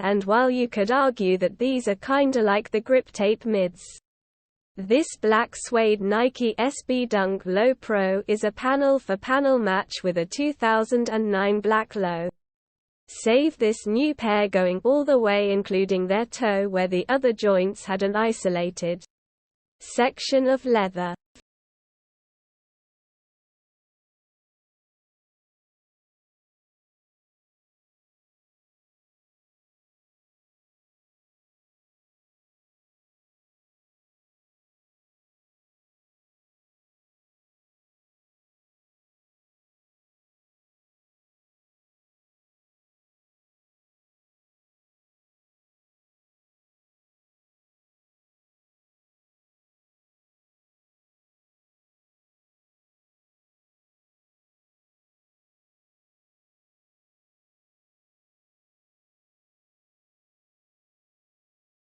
and while you could argue that these are kinda like the grip tape mids. This black suede Nike SB Dunk Low Pro is a panel-for-panel match with a 2009 black low. Save this new pair going all the way including their toe where the other joints had an isolated section of leather.